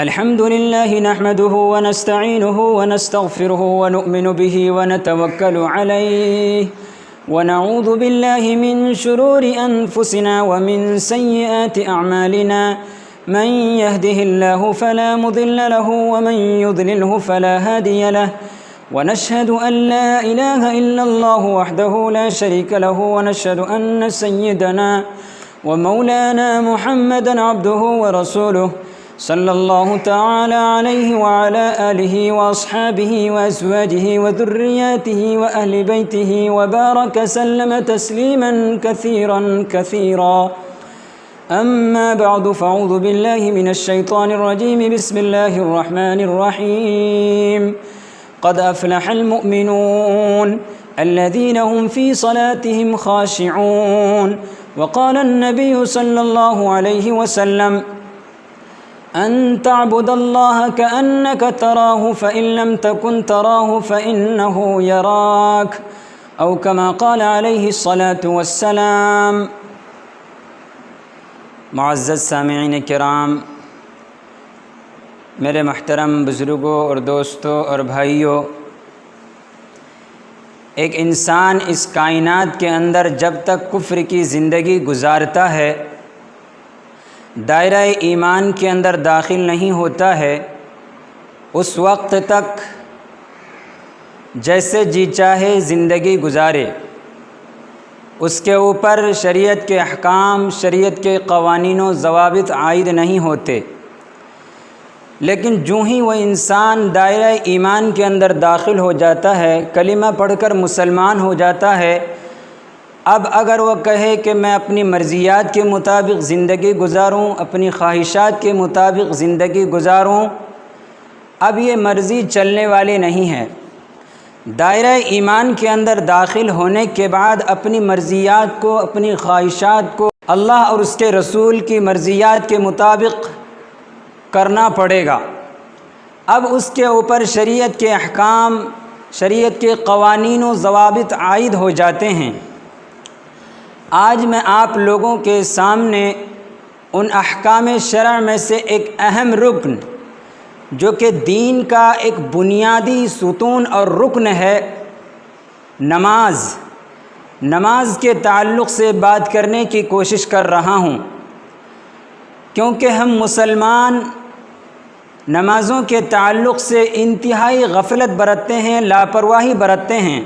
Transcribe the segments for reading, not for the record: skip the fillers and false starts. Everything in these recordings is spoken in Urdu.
الحمد لله نحمده ونستعينه ونستغفره ونؤمن به ونتوكل عليه ونعوذ بالله من شرور أنفسنا ومن سيئات أعمالنا من يهده الله فلا مضل له ومن يضلله فلا هادي له ونشهد أن لا إله إلا الله وحده لا شريك له ونشهد أن سيدنا ومولانا محمدا عبده ورسوله صلى الله تعالى عليه وعلى آله وأصحابه وأزواجه وذرياته وأهل بيته وبارك سلم تسليما كثيرا كثيرا. أما بعد فأعوذ بالله من الشيطان الرجيم. بسم الله الرحمن الرحيم. قد أفلح المؤمنون الذين هم في صلاتهم خاشعون. وقال النبي صلى الله عليه وسلم أن تعبد الله كأنك تراه فإن لم تكن تراه فإنه يراك أو كما قال عليه الصلاة والسلام. معزز سامعین کرام، میرے محترم بزرگوں اور دوستوں اور بھائیوں، ایک انسان اس کائنات کے اندر جب تک کفر کی زندگی گزارتا ہے، دائرہ ایمان کے اندر داخل نہیں ہوتا ہے، اس وقت تک جیسے جی چاہے زندگی گزارے، اس کے اوپر شریعت کے احکام، شریعت کے قوانین و ضوابط عائد نہیں ہوتے. لیکن جو ہی وہ انسان دائرہ ایمان کے اندر داخل ہو جاتا ہے، کلمہ پڑھ کر مسلمان ہو جاتا ہے، اب اگر وہ کہے کہ میں اپنی مرضیات کے مطابق زندگی گزاروں، اپنی خواہشات کے مطابق زندگی گزاروں، اب یہ مرضی چلنے والی نہیں ہے. دائرہ ایمان کے اندر داخل ہونے کے بعد اپنی مرضیات کو، اپنی خواہشات کو اللہ اور اس کے رسول کی مرضیات کے مطابق کرنا پڑے گا. اب اس کے اوپر شریعت کے احکام، شریعت کے قوانین و ضوابط عائد ہو جاتے ہیں. آج میں آپ لوگوں کے سامنے ان احکام شرع میں سے ایک اہم رکن، جو کہ دین کا ایک بنیادی ستون اور رکن ہے، نماز کے تعلق سے بات کرنے کی کوشش کر رہا ہوں. کیونکہ ہم مسلمان نمازوں کے تعلق سے انتہائی غفلت برتتے ہیں، لاپرواہی برتتے ہیں.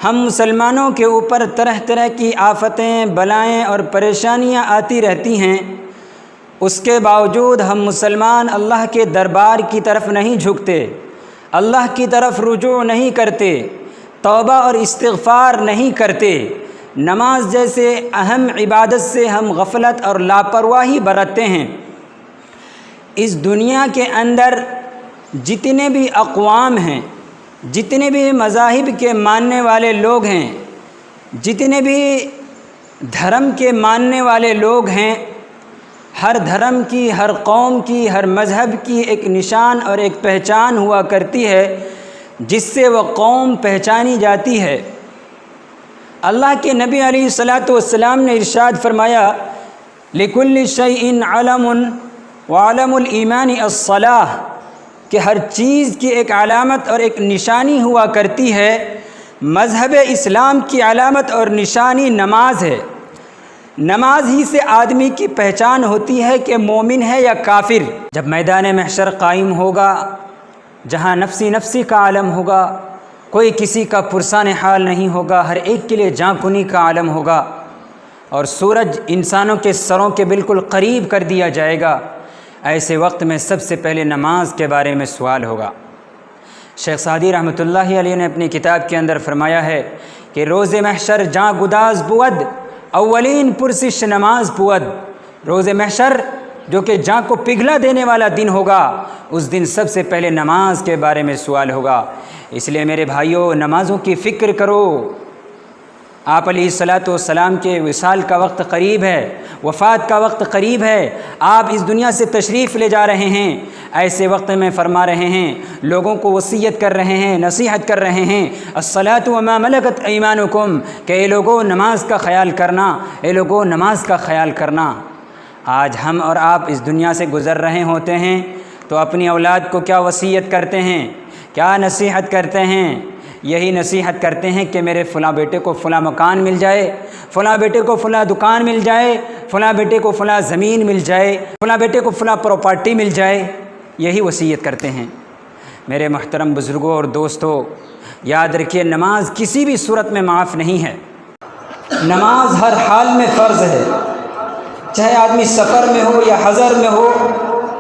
ہم مسلمانوں کے اوپر طرح طرح کی آفتیں، بلائیں اور پریشانیاں آتی رہتی ہیں. اس کے باوجود ہم مسلمان اللہ کے دربار کی طرف نہیں جھکتے، اللہ کی طرف رجوع نہیں کرتے، توبہ اور استغفار نہیں کرتے. نماز جیسے اہم عبادت سے ہم غفلت اور لاپرواہی برتتے ہیں. اس دنیا کے اندر جتنے بھی اقوام ہیں، جتنے بھی مذاہب کے ماننے والے لوگ ہیں، جتنے بھی دھرم کے ماننے والے لوگ ہیں، ہر دھرم کی، ہر قوم کی، ہر مذہب کی ایک نشان اور ایک پہچان ہوا کرتی ہے جس سے وہ قوم پہچانی جاتی ہے. اللہ کے نبی علیہ الصلاۃ والسلام نے ارشاد فرمایا، لِكُلِّ شَيْءٍ عَلَمٌ وَعَلَمُ الْإِيمَانِ الصَّلَاةُ، کہ ہر چیز کی ایک علامت اور ایک نشانی ہوا کرتی ہے. مذہب اسلام کی علامت اور نشانی نماز ہے. نماز ہی سے آدمی کی پہچان ہوتی ہے کہ مومن ہے یا کافر. جب میدان محشر قائم ہوگا، جہاں نفسی نفسی کا عالم ہوگا، کوئی کسی کا پرسان حال نہیں ہوگا، ہر ایک کے لیے جاں کنی کا عالم ہوگا، اور سورج انسانوں کے سروں کے بالکل قریب کر دیا جائے گا، ایسے وقت میں سب سے پہلے نماز کے بارے میں سوال ہوگا. شیخ سعدی رحمۃ اللہ علیہ نے اپنی کتاب کے اندر فرمایا ہے کہ روز محشر جاں گداز بود، اولین پرسش نماز بود. روز محشر جو کہ جاں کو پگھلا دینے والا دن ہوگا، اس دن سب سے پہلے نماز کے بارے میں سوال ہوگا. اس لیے میرے بھائیوں، نمازوں کی فکر کرو. آپ علیہ الصلاۃ والسلام کے وصال کا وقت قریب ہے، وفات کا وقت قریب ہے. آپ اس دنیا سے تشریف لے جا رہے ہیں. ایسے وقت میں فرما رہے ہیں، لوگوں کو وصیت کر رہے ہیں، نصیحت کر رہے ہیں، الصلاۃ وما ملکت ایمانکم، کہ اے لوگوں نماز کا خیال کرنا، اے لوگوں نماز کا خیال کرنا. آج ہم اور آپ اس دنیا سے گزر رہے ہوتے ہیں تو اپنی اولاد کو کیا وصیت کرتے ہیں، کیا نصیحت کرتے ہیں؟ یہی نصیحت کرتے ہیں کہ میرے فلاں بیٹے کو فلاں مکان مل جائے، فلاں بیٹے کو فلاں دکان مل جائے، فلاں بیٹے کو فلاں زمین مل جائے، فلاں بیٹے کو فلاں پراپرٹی مل جائے، یہی وصیت کرتے ہیں۔ میرے محترم بزرگوں اور دوستوں، یاد رکھیے نماز کسی بھی صورت میں معاف نہیں ہے۔ نماز ہر حال میں فرض ہے، چاہے آدمی سفر میں ہو یا حضر میں ہو،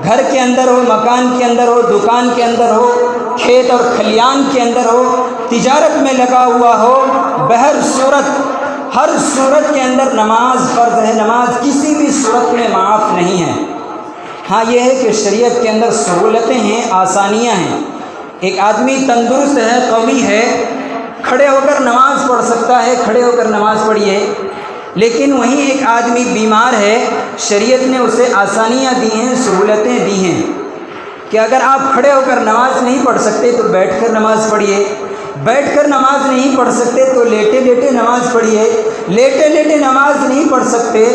گھر کے اندر ہو، مکان کے اندر ہو، دکان کے اندر ہو، کھیت اور کھلیان کے اندر ہو، تجارت میں لگا ہوا ہو، بہر صورت ہر صورت کے اندر نماز فرض ہے۔ نماز کسی بھی صورت میں معاف نہیں ہے۔ ہاں یہ ہے کہ شریعت کے اندر سہولتیں ہیں، آسانیاں ہیں۔ ایک آدمی تندرست ہے، قوی ہے، کھڑے ہو کر نماز پڑھ سکتا ہے، کھڑے ہو کر نماز پڑھیے۔ لیکن وہیں ایک آدمی بیمار ہے، شریعت نے اسے آسانیاں دی ہیں، سہولتیں دی ہیں کہ اگر آپ کھڑے ہو کر نماز نہیں پڑھ سکتے تو بیٹھ کر نماز پڑھیے، بیٹھ کر نماز نہیں پڑھ سکتے تو لیٹے لیٹے نماز پڑھیے، لیٹے لیٹے نماز نہیں پڑھ سکتے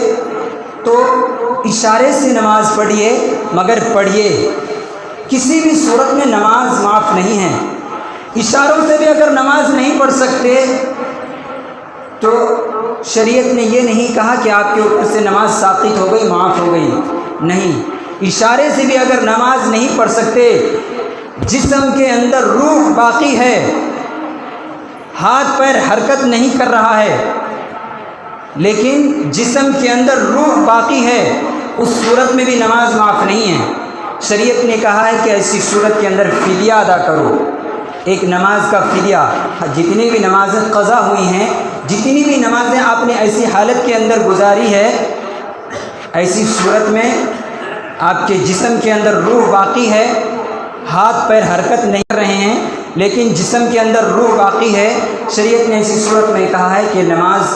تو اشارے سے نماز پڑھیے، مگر پڑھیے۔ کسی بھی صورت میں نماز معاف نہیں ہے۔ اشاروں سے بھی اگر نماز نہیں پڑھ سکتے تو شریعت نے یہ نہیں کہا کہ آپ کے اوپر سے نماز ساقط ہو گئی، معاف ہو گئی، نہیں۔ اشارے سے بھی اگر نماز نہیں پڑھ سکتے، جسم کے اندر روح باقی ہے، ہاتھ پیر حرکت نہیں کر رہا ہے، لیکن جسم کے اندر روح باقی ہے، اس صورت میں بھی نماز معاف نہیں ہے۔ شریعت نے کہا ہے کہ ایسی صورت کے اندر فدیہ ادا کرو۔ ایک نماز کا فدیہ، جتنی بھی نمازیں قضا ہوئی ہیں، جتنی بھی نمازیں آپ نے ایسی حالت کے اندر گزاری ہے، ایسی صورت میں آپ کے جسم کے اندر روح باقی ہے، ہاتھ پیر حرکت نہیں کر رہے ہیں، لیکن جسم کے اندر روح باقی ہے، شریعت نے ایسی صورت میں کہا ہے کہ نماز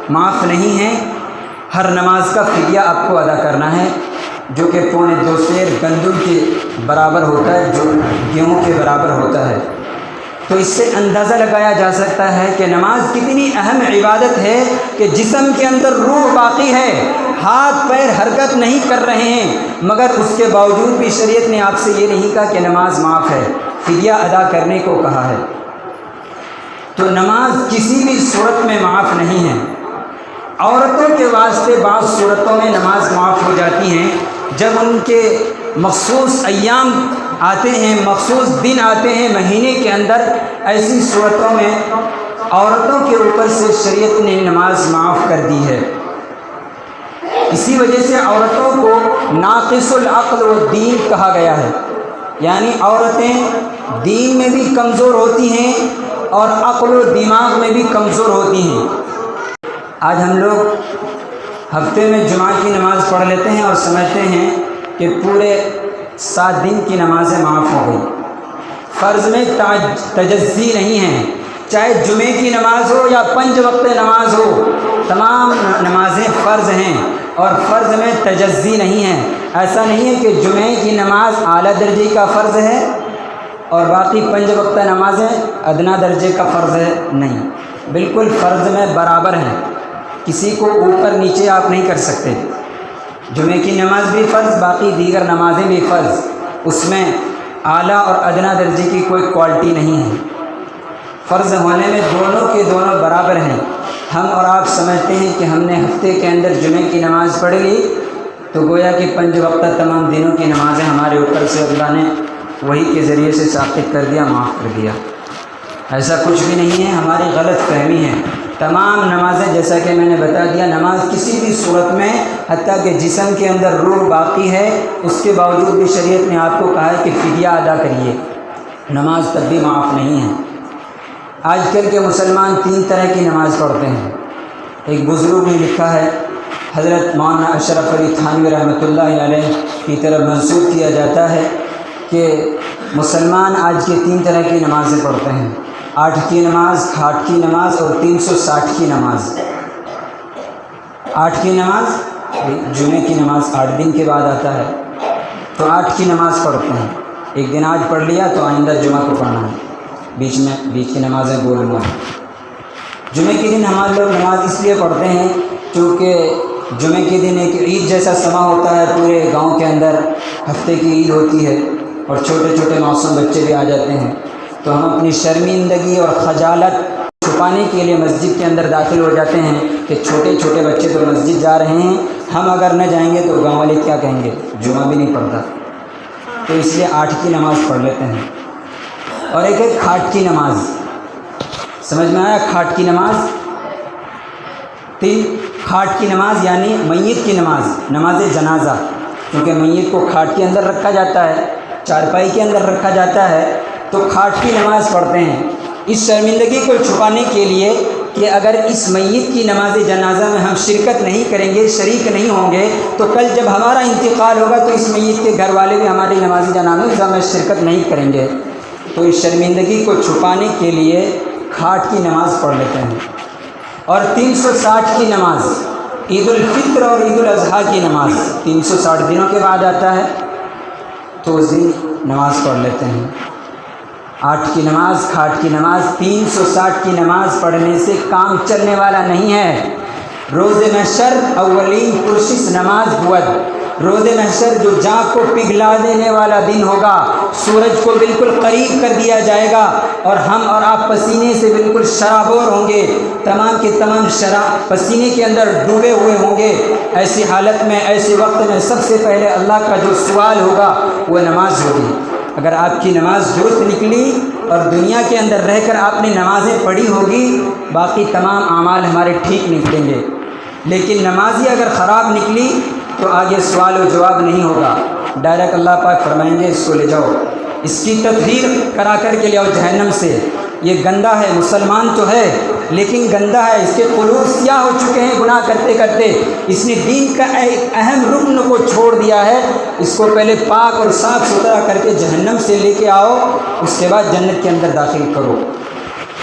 معاف نہیں ہے۔ ہر نماز کا فدیہ آپ کو ادا کرنا ہے، جو کہ 2.25 سیر گندم کے برابر ہوتا ہے، جو گیہوں کے برابر ہوتا ہے۔ تو اس سے اندازہ لگایا جا سکتا ہے کہ نماز کتنی اہم عبادت ہے کہ جسم کے اندر روح باقی ہے، ہاتھ پیر حرکت نہیں کر رہے ہیں، مگر اس کے باوجود بھی شریعت نے آپ سے یہ نہیں کہا کہ نماز معاف ہے، فدیہ ادا کرنے کو کہا ہے۔ تو نماز کسی بھی صورت میں معاف نہیں ہے۔ عورتوں کے واسطے بعض صورتوں میں نماز معاف ہو جاتی ہیں، جب ان کے مخصوص ایام آتے ہیں، مخصوص دن آتے ہیں مہینے کے اندر، ایسی صورتوں میں عورتوں کے اوپر سے شریعت نے نماز معاف کر دی ہے۔ اسی وجہ سے عورتوں کو ناقص العقل و دین کہا گیا ہے، یعنی عورتیں دین میں بھی کمزور ہوتی ہیں اور عقل و دماغ میں بھی کمزور ہوتی ہیں۔ آج ہم لوگ ہفتے میں جمعہ کی نماز پڑھ لیتے ہیں اور سمجھتے ہیں کہ پورے 7 دن کی نمازیں معاف ہو گئی۔ فرض میں تجزی نہیں ہے، چاہے جمعے کی نماز ہو یا 5 وقت نماز ہو، تمام نمازیں فرض ہیں اور فرض میں تجزی نہیں ہے۔ ایسا نہیں ہے کہ جمعے کی نماز اعلیٰ درجے کا فرض ہے اور باقی 5 وقت نمازیں ادنا درجے کا فرض ہے، نہیں، بالکل فرض میں برابر ہیں، کسی کو اوپر نیچے آپ نہیں کر سکتے۔ جمعے کی نماز بھی فرض، باقی دیگر نمازیں بھی فرض، اس میں اعلیٰ اور ادنا درجے کی کوئی کوالٹی نہیں ہے۔ فرض ہونے میں دونوں کے دونوں برابر ہیں۔ ہم اور آپ سمجھتے ہیں کہ ہم نے ہفتے کے اندر جمعے کی نماز پڑھ لی تو گویا کہ 5 وقت تمام دنوں کی نمازیں ہمارے اوپر سے اللہ نے وحی کے ذریعے سے ساقط کر دیا، معاف کر دیا۔ ایسا کچھ بھی نہیں ہے، ہماری غلط فہمی ہے۔ تمام نمازیں، جیسا کہ میں نے بتا دیا، نماز کسی بھی صورت میں، حتیٰ کہ جسم کے اندر روح باقی ہے، اس کے باوجود بھی شریعت نے آپ کو کہا ہے کہ فدیہ ادا کریے، نماز تب بھی معاف نہیں ہے۔ آج کل کے مسلمان 3 طرح کی نماز پڑھتے ہیں۔ ایک بزرگ نے لکھا ہے، حضرت مولانا اشرف علی تھانوی رحمۃ اللہ علیہ کی طرف منسوب کیا جاتا ہے کہ مسلمان آج کے 3 طرح کی نمازیں پڑھتے ہیں: 8 کی نماز، کھاٹ کی نماز اور 360 کی نماز۔ 8 کی نماز، جمعے کی نماز 8 دن کے بعد آتا ہے تو 8 کی نماز پڑھتے ہیں۔ ایک دن آج پڑھ لیا تو آئندہ جمعہ کو پڑھنا ہے، بیچ کی نمازیں بولوں گا۔ جمعے کے دن ہمارے لوگ نماز اس لیے پڑھتے ہیں کیونکہ جمعے کے دن ایک عید جیسا سما ہوتا ہے پورے گاؤں کے اندر، ہفتے کی عید ہوتی ہے اور چھوٹے چھوٹے معصوم بچے بھی آ جاتے ہیں، تو ہم اپنی شرمندگی اور خجالت چھپانے کے لیے مسجد کے اندر داخل ہو جاتے ہیں کہ چھوٹے چھوٹے بچے تو مسجد جا رہے ہیں، ہم اگر نہ جائیں گے تو گاؤں والے کیا کہیں گے، جمعہ بھی نہیں پڑھتا، تو اس لیے 8 کی نماز پڑھ لیتے ہیں۔ اور ایک ہے کھاٹ کی نماز، سمجھ میں آیا؟ کھاٹ کی نماز، کھاٹ کی نماز یعنی میت کی نماز، نماز جنازہ، کیونکہ میت کو کھاٹ کے اندر رکھا جاتا ہے، چارپائی کے اندر رکھا جاتا ہے، تو کھاٹ کی نماز پڑھتے ہیں اس شرمندگی کو چھپانے کے لیے کہ اگر اس میت کی نماز جنازہ میں ہم شرکت نہیں کریں گے، شریک نہیں ہوں گے، تو کل جب ہمارا انتقال ہوگا تو اس میت کے گھر والے بھی ہماری نماز جنازہ میں شرکت نہیں کریں گے، تو اس شرمندگی کو چھپانے کے لیے کھاٹ کی نماز پڑھ لیتے ہیں۔ اور 360 کی نماز، عید الفطر اور عید الاضحیٰ کی نماز 360 دنوں کے بعد آتا ہے، تو اس دن نماز پڑھ لیتے ہیں۔ 8 کی نماز، کھاٹ کی نماز، 360 کی نماز پڑھنے سے کام چلنے والا نہیں ہے۔ روز محشر اولین پرشش نماز بود، روز محشر جو جان کو پگھلا دینے والا دن ہوگا، سورج کو بالکل قریب کر دیا جائے گا اور ہم اور آپ پسینے سے بالکل شرابور ہوں گے، تمام کے تمام پسینے کے اندر ڈوبے ہوئے ہوں گے۔ ایسی حالت میں، ایسے وقت میں سب سے پہلے اللہ کا جو سوال ہوگا وہ نماز ہوگی۔ اگر آپ کی نماز درست نکلی اور دنیا کے اندر رہ کر آپ نے نمازیں پڑھی ہوگی، باقی تمام اعمال ہمارے ٹھیک نکلیں گے، لیکن نماز ہی اگر خراب نکلی تو آگے سوال و جواب نہیں ہوگا، ڈائریکٹ اللہ پاک فرمائیں گے اس کو لے جاؤ، اس کی تطہیر کرا کر کے لے آؤ جہنم سے، یہ گندا ہے، مسلمان تو ہے لیکن گندا ہے، اس کے قلوب سیاہ ہو چکے ہیں گناہ کرتے کرتے، اس نے دین کا ایک اہم رکن کو چھوڑ دیا ہے، اس کو پہلے پاک اور صاف ستھرا کر کے جہنم سے لے کے آؤ، اس کے بعد جنت کے اندر داخل کرو۔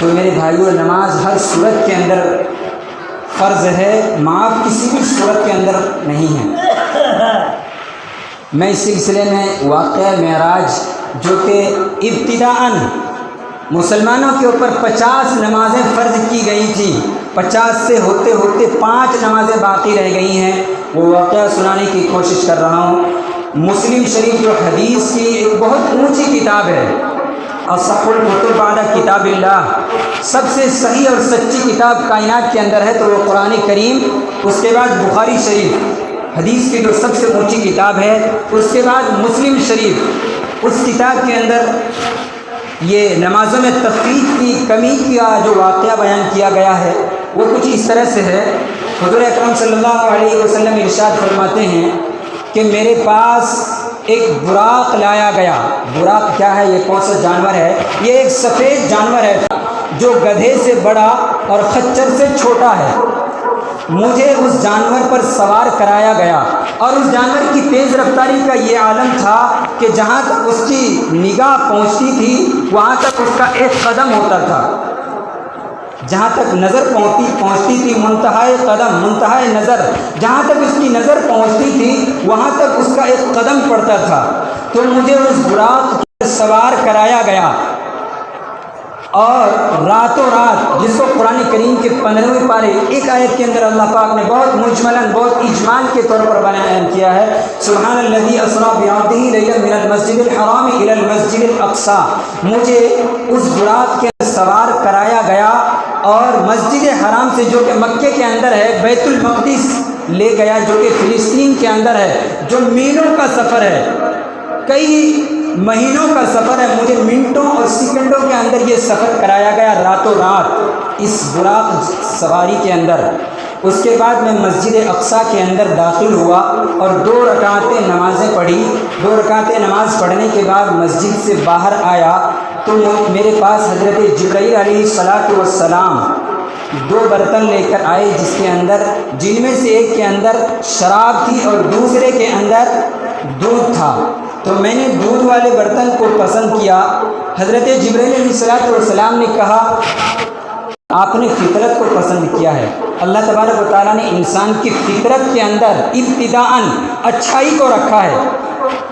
تو میرے بھائیو، نماز ہر صورت کے اندر فرض ہے، معاف کسی بھی صورت کے اندر نہیں ہے۔ میں اس سلسلے میں واقعہ معراج جو کہ ابتداءً مسلمانوں کے اوپر 50 نمازیں فرض کی گئی تھیں، 50 سے ہوتے ہوتے 5 نمازیں باقی رہ گئی ہیں، وہ واقعہ سنانے کی کوشش کر رہا ہوں۔ مسلم شریف جو حدیث کی ایک بہت اونچی کتاب ہے، اصح الکتب بعد کتاب اللہ، سب سے صحیح اور سچی کتاب کائنات کے اندر ہے تو وہ قرآن کریم، اس کے بعد بخاری شریف حدیث کی جو سب سے اونچی کتاب ہے، اس کے بعد مسلم شریف، اس کتاب کے اندر یہ نمازوں میں تخفیف کی کمی کا جو واقعہ بیان کیا گیا ہے وہ کچھ اس طرح سے ہے۔ حضور اکرم صلی اللہ علیہ وسلم ارشاد فرماتے ہیں کہ میرے پاس ایک براق لایا گیا۔ براق کیا ہے؟ یہ کون سا جانور ہے؟ یہ ایک سفید جانور ہے جو گدھے سے بڑا اور خچر سے چھوٹا ہے۔ مجھے اس جانور پر سوار کرایا گیا اور اس جانور کی تیز رفتاری کا یہ عالم تھا کہ جہاں تک اس کی نگاہ پہنچتی تھی وہاں تک اس کا ایک قدم ہوتا تھا، جہاں تک نظر پہنچتی تھی منتہائے قدم، منتہائے نظر، جہاں تک اس کی نظر پہنچتی تھی وہاں تک اس کا ایک قدم پڑتا تھا۔ تو مجھے اس براق پر سوار کرایا گیا اور راتوں رات، جس کو قرآن کریم کے 15ویں پارے ایک آیت کے اندر اللہ پاک نے بہت مجملاً، بہت اجمال کے طور پر بیان کیا ہے، سبحان الذی اسریٰ بعبدہ لیلا من المسجد الحرام الی المسجد الاقصی، مجھے اس براق کے سوار کرایا گیا اور مسجد حرام سے جو کہ مکے کے اندر ہے بیت المقدس لے گیا جو کہ فلسطین کے اندر ہے، جو میلوں کا سفر ہے، کئی مہینوں کا سفر ہے، مجھے منٹوں اور سیکنڈوں کے اندر یہ سفر کرایا گیا راتوں رات اس براق سواری کے اندر۔ اس کے بعد میں مسجد اقصیٰ کے اندر داخل ہوا اور 2 رکعتیں نمازیں پڑھی۔ 2 رکعتیں نماز پڑھنے کے بعد مسجد سے باہر آیا تو میرے پاس حضرت جبرائیل علیہ السلام 2 برتن لے کر آئے جن میں سے ایک کے اندر شراب تھی اور دوسرے کے اندر دودھ تھا۔ تو میں نے دودھ والے برتن کو پسند کیا۔ حضرت جبرائیل علیہ السلام نے کہا آپ نے فطرت کو پسند کیا ہے۔ اللہ تبارک و تعالیٰ نے انسان کی فطرت کے اندر ابتداءً اچھائی کو رکھا ہے۔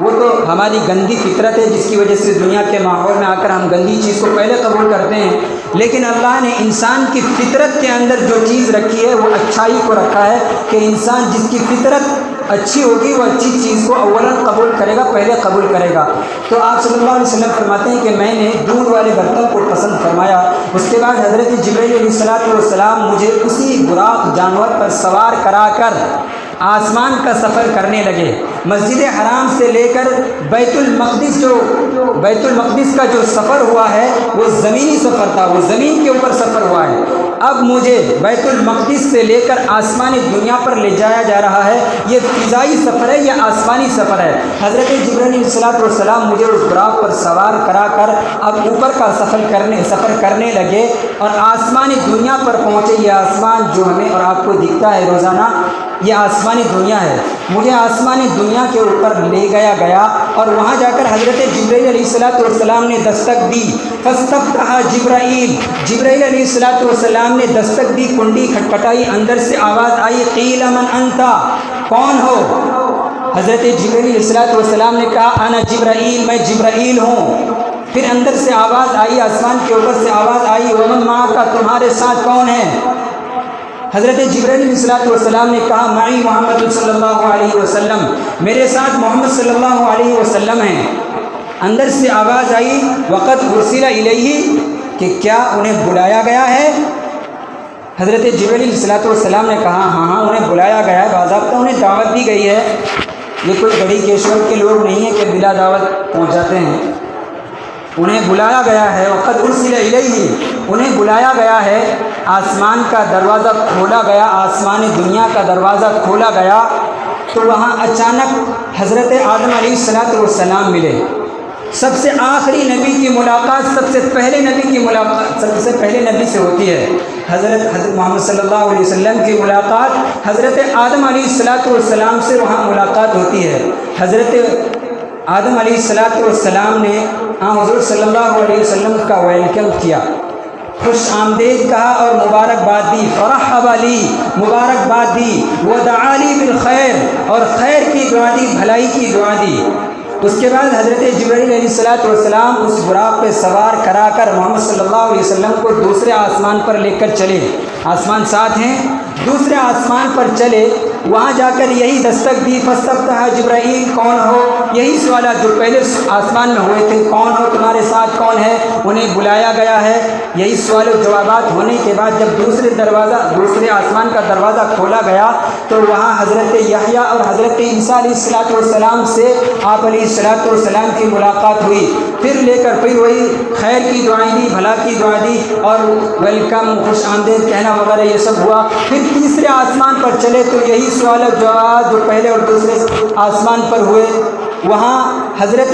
وہ تو ہماری گندی فطرت ہے جس کی وجہ سے دنیا کے ماحول میں آ کر ہم گندی چیز کو پہلے قبول کرتے ہیں، لیکن اللہ نے انسان کی فطرت کے اندر جو چیز رکھی ہے وہ اچھائی کو رکھا ہے کہ انسان جس کی فطرت اچھی ہوگی وہ اچھی چیز کو اولاً قبول کرے گا، پہلے قبول کرے گا۔ تو آپ صلی اللہ علیہ وسلم فرماتے ہیں کہ میں نے دودھ والے برتن کو پسند فرمایا، اس کے بعد حضرت جبرائیل علیہ السلام مجھے اسی براق جانور پر سوار کرا کر آسمان کا سفر کرنے لگے۔ مسجد حرام سے لے کر بیت المقدس کا جو سفر ہوا ہے وہ زمینی سفر تھا، وہ زمین کے اوپر سفر ہوا ہے۔ اب مجھے بیت المقدس سے لے کر آسمانی دنیا پر لے جایا جا رہا ہے، یہ فضائی سفر ہے یا آسمانی سفر ہے۔ حضرت جبرائیل علیہ السلام مجھے اس براق پر سوار کرا کر اب اوپر کا سفر کرنے لگے اور آسمانی دنیا پر پہنچے۔ یہ آسمان جو ہمیں اور آپ کو دکھتا ہے روزانہ، یہ آسمانی دنیا ہے۔ مجھے آسمانی دنیا کے اوپر لے گیا اور وہاں جا کر حضرت جبرائیل علیہ السلام نے دستک دی۔ فاستفتح جبرائیل علیہ السلام نے دستک دی، کنڈی کھٹکھٹائی، اندر سے آواز آئی، قیل من انت، کون ہو؟ حضرت جبرائیل علیہ السلام نے کہا انا جبرائیل، میں جبرائیل ہوں۔ پھر اندر سے آواز آئی، آسمان کے اوپر سے آواز آئی، ومن معک، تمہارے ساتھ کون ہے؟ حضرت جبرائیل علیہ السلام نے کہا معی محمد صلی اللہ علیہ وسلم، میرے ساتھ محمد صلی اللہ علیہ وسلم ہیں۔ اندر سے آواز آئی وقد ارسل الیہ، کہ کیا انہیں بلایا گیا ہے؟ حضرت جبرائیل علیہ السلام نے کہا ہاں انہیں بلایا گیا ہے، باضابطہ انہیں دعوت دی گئی ہے۔ یہ کوئی گڑھی کیشور کے لوگ نہیں ہیں کہ بلا دعوت پہنچ جاتے ہیں، انہیں بلایا گیا ہے۔ وقد ارسل الیہ، انہیں بلایا گیا ہے۔ آسمان کا دروازہ کھولا گیا، آسمان دنیا کا دروازہ کھولا گیا تو وہاں اچانک حضرت آدم علیہ السلام ملے۔ سب سے آخری نبی کی ملاقات سب سے پہلے نبی سے ہوتی ہے۔ حضرت محمد صلی اللہ علیہ وسلم کی ملاقات حضرت آدم علیہ السلام سے وہاں ملاقات ہوتی ہے۔ حضرت آدم علیہ السلام نے حضور صلی اللہ علیہ وسلم کا ویلکم کیا، خوش آمدید کہا اور مبارکباد دی، فرحب لی، مبارکباد دی، ودعا لی بالخیر، اور خیر کی دعا دی، بھلائی کی دعا دی۔ اس کے بعد حضرت جبرائیل علیہ السلام اس براق پہ سوار کرا کر محمد صلی اللہ علیہ وسلم کو دوسرے آسمان پر لے کر چلے۔ آسمان ساتھ ہیں، دوسرے آسمان پر چلے، وہاں جا کر یہی دستک دی، فاستفتح جبرائیل، کون ہو؟ یہی سوالات جو پہلے آسمان میں ہوئے تھے، کون ہو، تمہارے ساتھ کون ہے، انہیں بلایا گیا ہے۔ یہی سوال و جوابات ہونے کے بعد جب دوسرے آسمان کا دروازہ کھولا گیا تو وہاں حضرت یحییٰ اور حضرت عیسیٰ علیہ السلام سے آپ علیہ السلام کی ملاقات ہوئی۔ پھر وہی خیر کی دعائیں دی، بھلا کی دعا دی اور ویلکم، خوش آمدید کہنا وغیرہ یہ سب ہوا۔ پھر تیسرے آسمان پر چلے تو یہی سوال و جواب جو پہلے اور دوسرے آسمان پر ہوئے، وہاں حضرت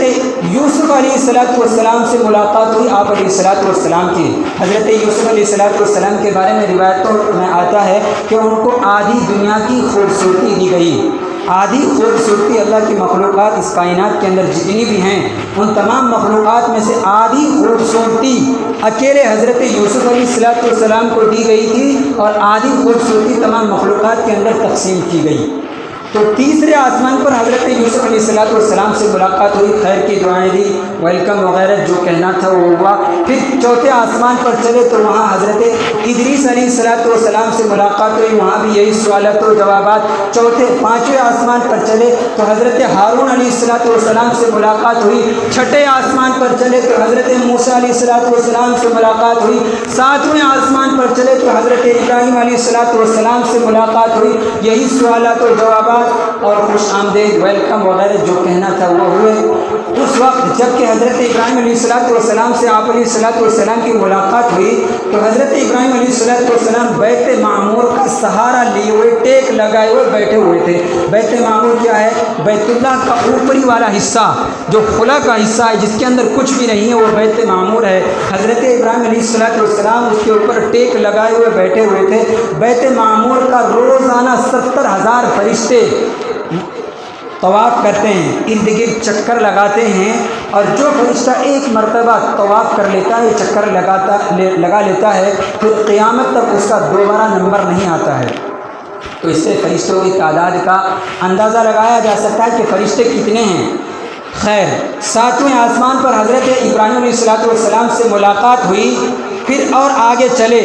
یوسف علیہ السلام سے ملاقات ہوئی آپ علیہ السلام کی۔ حضرت یوسف علیہ السلام کے بارے میں روایتوں میں آتا ہے کہ ان کو آدھی دنیا کی خوبصورتی دی گئی۔ آدھی خوبصورتی اللہ کی مخلوقات اس کائنات کے اندر جتنی بھی ہیں ان تمام مخلوقات میں سے آدھی خوبصورتی اکیلے حضرت یوسف علیہ السلام کو دی گئی تھی اور آدھی خوبصورتی تمام مخلوقات کے اندر تقسیم کی گئی۔ تو تیسرے آسمان پر حضرت یوسف علیہ السلام سے ملاقات ہوئی، خیر کی دعائیں دی، ویلکم وغیرہ جو کہنا تھا وہ ہوا۔ پھر چوتھے آسمان پر چلے تو وہاں حضرت ادریس علیہ السلام سے ملاقات ہوئی، وہاں بھی یہی سوالات و جوابات۔ پانچویں آسمان پر چلے تو حضرت ہارون علیہ السلام سے ملاقات ہوئی۔ چھٹے آسمان پر چلے تو حضرت موسیٰ علیہ السلام سے ملاقات ہوئی۔ ساتویں آسمان پر چلے تو حضرت ابراہیم علیہ السلام سے ملاقات ہوئی، یہی سوالات و جوابات اور خوش آمدید، ویلکم وغیرہ جو کہنا تھا وہ ہوئے۔ اس وقت جب کہ حضرت ابراہیم علیہ السلام سے آپ علیہ السلام کی ملاقات ہوئی تو حضرت ابراہیم علیہ السلام بیت معمور کا سہارا لیے ہوئے، ٹیک لگائے ہوئے بیٹھے ہوئے تھے۔ بیت معمور کیا ہے؟ بیت اللہ کا اوپری والا حصہ جو خلا کا حصہ ہے جس کے اندر کچھ بھی نہیں ہے وہ بیت معمور ہے۔ حضرت ابراہیم علیہ السلام اس کے اوپر ٹیک لگائے ہوئے بیٹھے ہوئے تھے۔ بیت معمور کا روزانہ 70,000 فرشتے طواف کرتے ہیں، ارد گرد چکر لگاتے ہیں، اور جو فرشتہ ایک مرتبہ طواف کر لیتا ہے، چکر لگا لیتا ہے، پھر قیامت تک اس کا دوبارہ نمبر نہیں آتا ہے۔ تو اس سے فرشتوں کی تعداد کا اندازہ لگایا جا سکتا ہے کہ فرشتے کتنے ہیں۔ خیر، ساتویں آسمان پر حضرت ابراہیم علیہ السلام سے ملاقات ہوئی پھر اور آگے چلے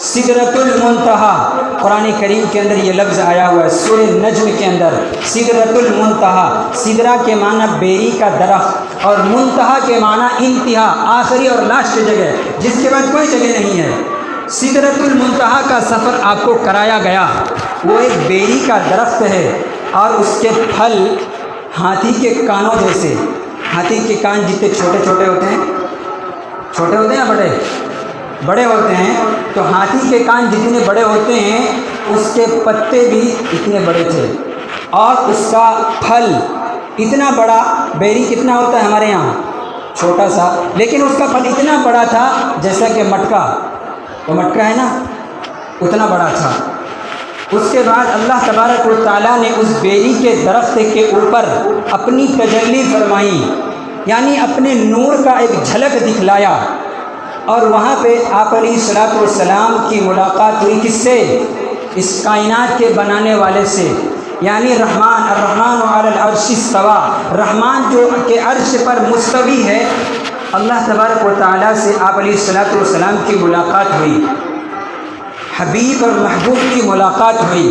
سدرۃ المنتہا، قرآن کریم کے اندر یہ لفظ آیا ہوا ہے سورہ نجم کے اندر، سدرۃ المنتہا، سدرہ کے معنی بیری کا درخت اور منتہا کے معنی انتہا، آخری اور لاسٹ جگہ جس کے بعد کوئی جگہ نہیں ہے۔ سدرۃ المنتہا کا سفر آپ کو کرایا گیا، وہ ایک بیری کا درخت ہے اور اس کے پھل ہاتھی کے کانوں جیسے، ہاتھی کے کان جتنے چھوٹے چھوٹے ہوتے ہیں، چھوٹے ہوتے ہیں یا بڑے ہوتے ہیں، تو ہاتھی کے کان جتنے بڑے ہوتے ہیں اس کے پتے بھی اتنے بڑے تھے، اور اس کا پھل اتنا بڑا، بیری کتنا ہوتا ہے ہمارے یہاں چھوٹا سا، لیکن اس کا پھل اتنا بڑا تھا جیسا کہ مٹکا، وہ مٹکا ہے نا، اتنا بڑا تھا۔ اس کے بعد اللہ تبارک و تعالیٰ نے اس بیری کے درخت کے اوپر اپنی تجلی فرمائی، یعنی اپنے نور کا ایک جھلک دکھلایا، اور وہاں پہ آپ علیہ الصلوۃ والسلام کی ملاقات ہوئی کس سے؟ اس کائنات کے بنانے والے سے، یعنی رحمان، الرحمن علی العرش استویٰ، رحمان جو کہ عرش پر مستوی ہے، اللہ تبارک و تعالیٰ سے آپ علیہ الصلوۃ والسلام کی ملاقات ہوئی، حبیب اور محبوب کی ملاقات ہوئی۔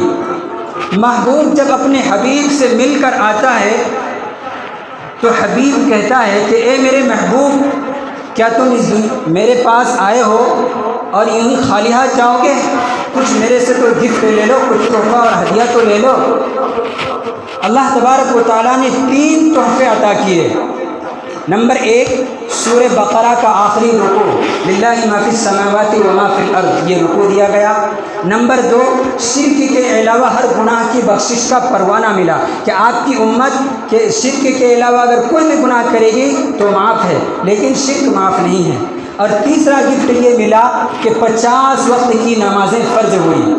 محبوب جب اپنے حبیب سے مل کر آتا ہے تو حبیب کہتا ہے کہ اے میرے محبوب، کیا تم میرے پاس آئے ہو اور یوں ہی خالی ہاتھ جاؤ گے؟ کچھ میرے سے تو گفٹ لے لو، کچھ تحفہ اور ہدیہ تو لے لو۔ اللہ تبارک و تعالیٰ نے 3 تحفے عطا کیے۔ نمبر 1، سورہ بقرہ کا آخری رکوع، للہ ما فی السماوات و ما فی الارض، یہ رکوع دیا گیا۔ نمبر 2، شرک کے علاوہ ہر گناہ کی بخشش کا پروانہ ملا کہ آپ کی امت کے شرک کے علاوہ اگر کوئی بھی گناہ کرے گی تو معاف ہے، لیکن شرک معاف نہیں ہے۔ اور تیسرا گفٹ یہ ملا کہ 50 وقت کی نمازیں فرض ہوئی۔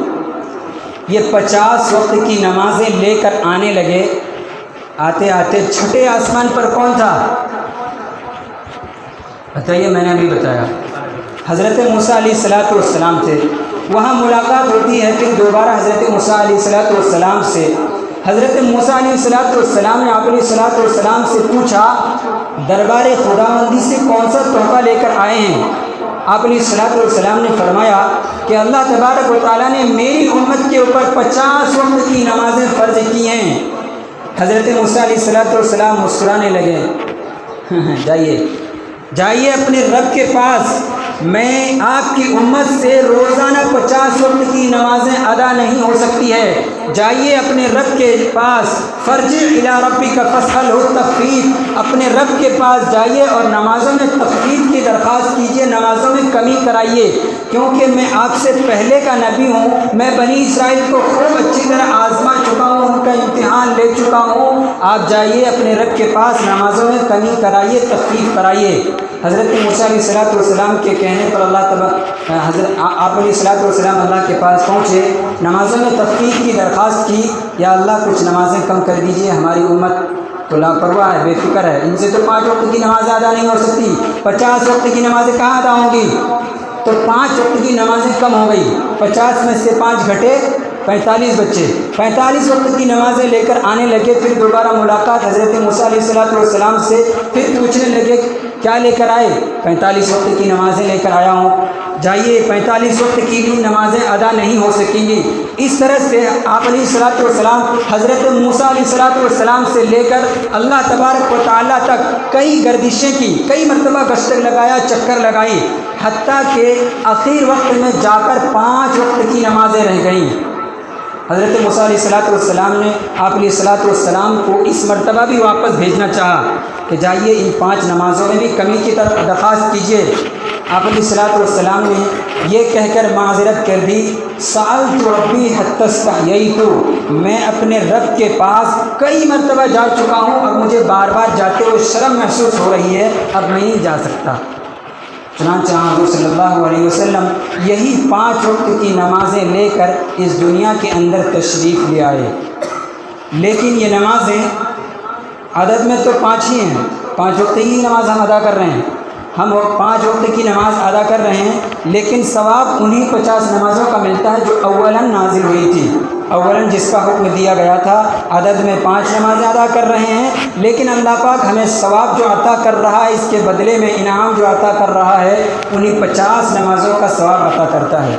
یہ 50 وقت کی نمازیں لے کر آنے لگے، آتے آتے چھٹے آسمان پر کون تھا؟ بتائیے، میں نے ابھی بتایا، حضرت موسیٰ علیہ السلام تھے۔ وہاں ملاقات ہوتی ہے، پھر دوبارہ حضرت موسیٰ علیہ السلام سے، حضرت موسیٰ علیہ السلام نے آپ علیہ السلام سے پوچھا دربار خداوندی سے کون سا تحفہ لے کر آئے ہیں؟ آپ علیہ السلام نے فرمایا کہ اللہ تبارک و تعالیٰ نے میری امت کے اوپر 50 وقت کی نمازیں فرض کی ہیں۔ حضرت موسیٰ علیہ السلام مسکرانے لگے، جائیے اپنے رب کے پاس، میں آپ کی امت سے روزانہ 50 وقت کی نمازیں ادا نہیں ہو سکتی ہے، جائیے اپنے رب کے پاس، فرجع الی ربک فاسألہ التخفیف، اپنے رب کے پاس جائیے اور نمازوں میں تخفیف کی درخواست کیجیے، نمازوں میں کمی کرائیے، کیونکہ میں آپ سے پہلے کا نبی ہوں، میں بنی اسرائیل کو خوب اچھی طرح آزما چکا ہوں، ان کا امتحان لے چکا ہوں، آپ جائیے اپنے رب کے پاس، نمازوں میں کمی کرائیے، تخفیف کرائیے۔ حضرت موسیٰ علیہ السلام کے کہنے پر آپ علیہ السلام اللہ کے پاس پہنچے، نمازوں میں تخفیف کی درخواست کی، یا اللہ کچھ نمازیں کم کر دیجیے، ہماری امت تو لاپرواہ ہے، بے فکر ہے، ان سے تو 5 وقت کی نمازیں ادا نہیں ہو سکتی، 50 وقت کی نمازیں کہاں ادا ہوں گی؟ تو 5 وقت کی نمازیں کم ہو گئی، 50 میں سے 5 گھٹے، 45 بچے، 45 وقت کی نمازیں لے کر آنے لگے۔ پھر دوبارہ ملاقات حضرت موسیٰ علیہ السلام سے، پھر پوچھنے لگے کیا لے کر آئے؟ 45 وقت کی نمازیں لے کر آیا ہوں، جائیے 45 وقت کی بھی نمازیں ادا نہیں ہو سکیں گی۔ اس طرح سے آپ علیہ السلام حضرت موسیٰ علیہ السلام سے لے کر اللہ تبارک و تعالیٰ تک کئی گردشیں کی، کئی مرتبہ گشت لگایا، چکر لگائی، حتیٰ کہ آخر وقت میں جا کر 5 وقت کی نمازیں رہ گئیں۔ حضرت موسیٰ علیہ السلام نے آپ علیہ السلام کو اس مرتبہ بھی واپس بھیجنا چاہا کہ جائیے ان 5 نمازوں میں بھی کمی کی طرف درخواست کیجیے۔ آپ علیہ السلام نے یہ کہہ کر معذرت کر دی، سألت ربی حتی استحییت، میں اپنے رب کے پاس کئی مرتبہ جا چکا ہوں، اب مجھے بار بار جاتے ہوئے شرم محسوس ہو رہی ہے، اب میں نہیں جا سکتا۔ چنانچہ حضور صلی اللہ علیہ وسلم یہی 5 وقت کی نمازیں لے کر اس دنیا کے اندر تشریف لے آئے، لیکن یہ نمازیں عدد میں تو 5 ہی ہیں، 5 وقت کی نماز ہم ادا کر رہے ہیں، ہم 5 وقت کی نماز ادا کر رہے ہیں، لیکن ثواب انہی 50 نمازوں کا ملتا ہے جو اولاً نازل ہوئی تھی۔ اولاً جس کا حکم دیا گیا تھا عدد میں 5 نمازیں ادا کر رہے ہیں، لیکن اللہ پاک ہمیں ثواب جو عطا کر رہا ہے، اس کے بدلے میں انعام جو عطا کر رہا ہے، انہیں 50 نمازوں کا ثواب عطا کرتا ہے۔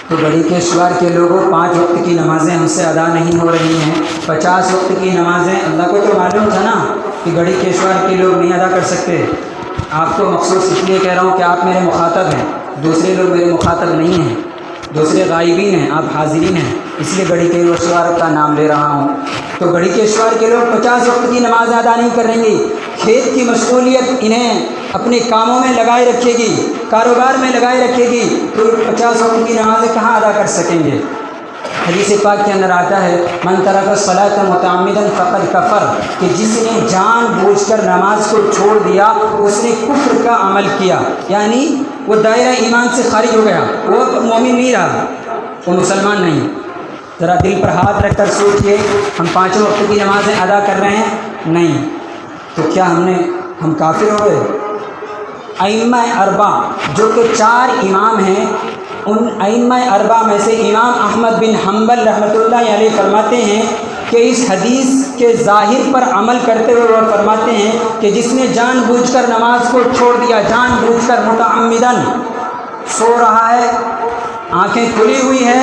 تو گڑھی کیشور کے لوگوں 5 وقت کی نمازیں ہم سے ادا نہیں ہو رہی ہیں، 50 وقت کی نمازیں اللہ کو تو معلوم تھا نا کہ گڑھی کیشور کے لوگ نہیں ادا کر سکتے۔ آپ کو مخصوص اس لیے کہہ رہا ہوں کہ آپ میرے مخاطب ہیں، دوسرے لوگ میرے مخاطب نہیں ہیں، دوسرے غائبین ہیں، آپ حاضرین ہیں، اس لیے گڑھی کیشور کا نام لے رہا ہوں۔ تو گڑھی کیشور کے لوگ 50 وقت کی نماز ادا نہیں کریں گے، کھیت کی مشغولیت انہیں اپنے کاموں میں لگائے رکھے گی، کاروبار میں لگائے رکھے گی، تو 50 وقت کی نمازیں کہاں ادا کر سکیں گے؟ حدیث پاک کے اندر آتا ہے من ترک الصلاۃ متعمدا فقد کفر، کہ جس نے جان بوجھ کر نماز کو چھوڑ دیا اس نے کفر کا عمل کیا، یعنی وہ دائرہ ایمان سے خارج ہو گیا، وہ مومن نہیں رہا، وہ مسلمان نہیں۔ ذرا دل پر ہاتھ رکھ کر سوچئے، ہم 5 وقت کی نمازیں ادا کر رہے ہیں نہیں، تو کیا ہم کافر ہو گئے؟ ائمہ اربع جو کہ 4 امام ہیں، ان ائمہ اربع میں سے امام احمد بن حنبل رحمۃ اللہ علیہ فرماتے ہیں کہ اس حدیث کے ظاہر پر عمل کرتے ہوئے وہ فرماتے ہیں کہ جس نے جان بوجھ کر نماز کو چھوڑ دیا، جان بوجھ کر متعمداً سو رہا ہے، آنکھیں کھلی ہوئی ہے،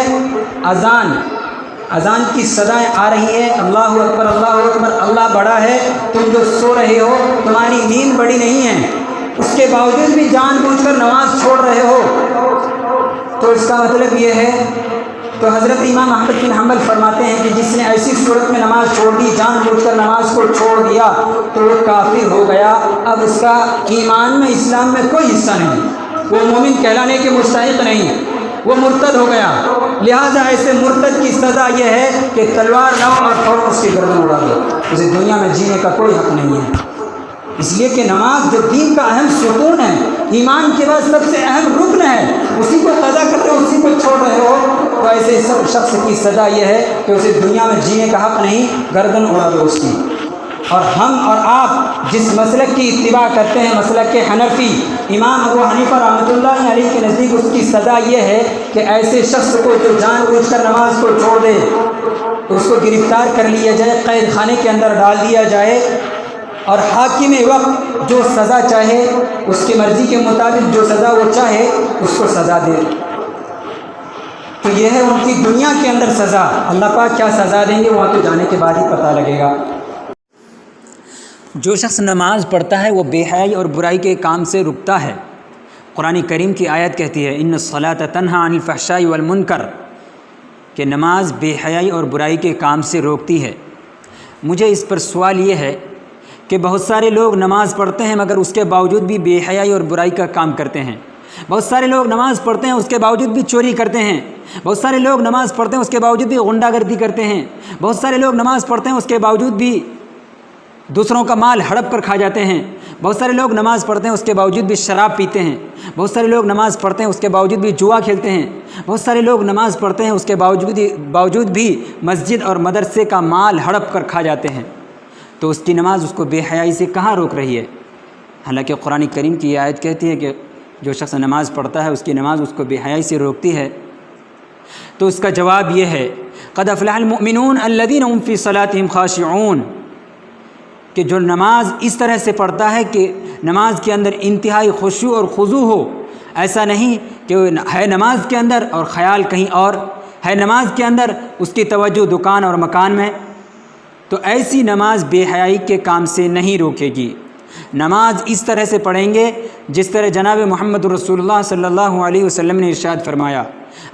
اذان کی صدائیں آ رہی ہے، اللہ اکبر اللہ اکبر، اللہ بڑا ہے، تم جو سو رہے ہو تمہاری نیند بڑی نہیں ہے، اس کے باوجود بھی جان بوجھ کر نماز چھوڑ رہے ہو، تو اس کا مطلب یہ ہے، تو حضرت امام احمد بن حنبل فرماتے ہیں کہ جس نے ایسی صورت میں نماز چھوڑ دی، جان بوجھ کر نماز کو چھوڑ دیا، تو وہ کافر ہو گیا، اب اس کا ایمان میں اسلام میں کوئی حصہ نہیں، وہ مومن کہلانے کے مستحق نہیں، وہ مرتد ہو گیا۔ لہٰذا ایسے مرتد کی سزا یہ ہے کہ تلوار لاؤ اور فوراً اس کی گردن اڑا دو، اسے دنیا میں جینے کا کوئی حق نہیں ہے، اس لیے کہ نماز جو دین کا اہم ستون ہے، ایمان کے بعد سب سے اہم رکن ہے، اسی کو قضا کرتے ہو، اسی کو چھوڑ رہے ہو، تو ایسے سب شخص کی سزا یہ ہے کہ اسے دنیا میں جینے کا حق نہیں، گردن اڑا دو اس کی۔ اور ہم اور آپ جس مسلک کی اتباع کرتے ہیں، مسلک کے حنفی، امام ابو حنیفہ رحمۃ اللہ علیہ کے نزدیک اس کی سزا یہ ہے کہ ایسے شخص کو جو جان بوجھ کر نماز کو چھوڑ دے تو اس کو گرفتار کر لیا جائے، قید خانے کے اندر ڈال دیا جائے، اور حاکم وقت جو سزا چاہے، اس کی مرضی کے مطابق جو سزا وہ چاہے اس کو سزا دے۔ تو یہ ہے ان کی دنیا کے اندر سزا، اللہ پاک کیا سزا دیں گے وہاں تو جانے کے بعد ہی پتہ لگے گا۔ جو شخص نماز پڑھتا ہے وہ بے حیائی اور برائی کے کام سے رکتا ہے۔ قرآن کریم کی آیت کہتی ہے ان الصلاۃ تنہی عن الفحشاء والمنکر، کہ نماز بے حیائی اور برائی کے کام سے روکتی ہے۔ مجھے اس پر سوال یہ ہے کہ بہت سارے لوگ نماز پڑھتے ہیں مگر اس کے باوجود بھی بے حیائی اور برائی کا کام کرتے ہیں، بہت سارے لوگ نماز پڑھتے ہیں اس کے باوجود بھی چوری کرتے ہیں، بہت سارے لوگ نماز پڑھتے ہیں اس کے باوجود بھی غنڈہ گردی کرتے ہیں، بہت سارے لوگ نماز پڑھتے ہیں اس کے باوجود بھی دوسروں کا مال ہڑپ کر کھا جاتے ہیں، بہت سارے لوگ نماز پڑھتے ہیں اس کے باوجود بھی شراب پیتے ہیں، بہت سارے لوگ نماز پڑھتے ہیں اس کے باوجود بھی جوا کھیلتے ہیں، بہت سارے لوگ نماز پڑھتے ہیں اس کے باوجود بھی مسجد اور مدرسے کا مال ہڑپ کر کھا جاتے ہیں، تو اس کی نماز اس کو بے حیائی سے کہاں روک رہی ہے؟ حالانکہ قرآن کریم کی یہ آیت کہتی ہے کہ جو شخص نماز پڑھتا ہے اس کی نماز اس کو بے حیائی سے روکتی ہے۔ تو اس کا جواب یہ ہے قد افلح المؤمنون الذین هم فی صلاتهم خاشعون، کہ جو نماز اس طرح سے پڑھتا ہے کہ نماز کے اندر انتہائی خشوع اور خضوع ہو، ایسا نہیں کہ ہے نماز کے اندر اور خیال کہیں اور ہے، نماز کے اندر اس کی توجہ دکان اور مکان میں، تو ایسی نماز بے حیائی کے کام سے نہیں روکے گی۔ نماز اس طرح سے پڑھیں گے جس طرح جناب محمد رسول اللہ صلی اللہ علیہ وسلم نے ارشاد فرمایا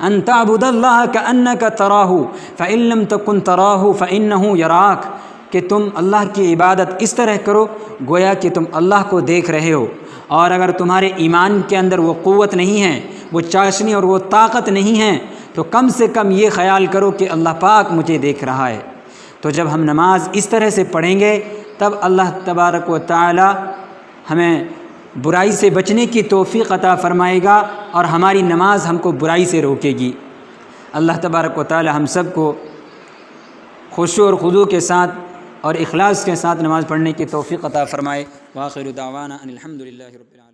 ان تعبد اللہ کأنک تراہ فإن لم تکن تراہ فإنہ یراک، کہ تم اللہ کی عبادت اس طرح کرو گویا کہ تم اللہ کو دیکھ رہے ہو، اور اگر تمہارے ایمان کے اندر وہ قوت نہیں ہے، وہ چاشنی اور وہ طاقت نہیں ہے، تو کم سے کم یہ خیال کرو کہ اللہ پاک مجھے دیکھ رہا ہے۔ تو جب ہم نماز اس طرح سے پڑھیں گے تب اللہ تبارک و تعالی ہمیں برائی سے بچنے کی توفیق عطا فرمائے گا اور ہماری نماز ہم کو برائی سے روکے گی۔ اللہ تبارک و تعالی ہم سب کو خشوع اور خضوع کے ساتھ اور اخلاص کے ساتھ نماز پڑھنے کی توفیق عطا فرمائے۔ وآخر دعوانا ان الحمد للہ رب العالمین۔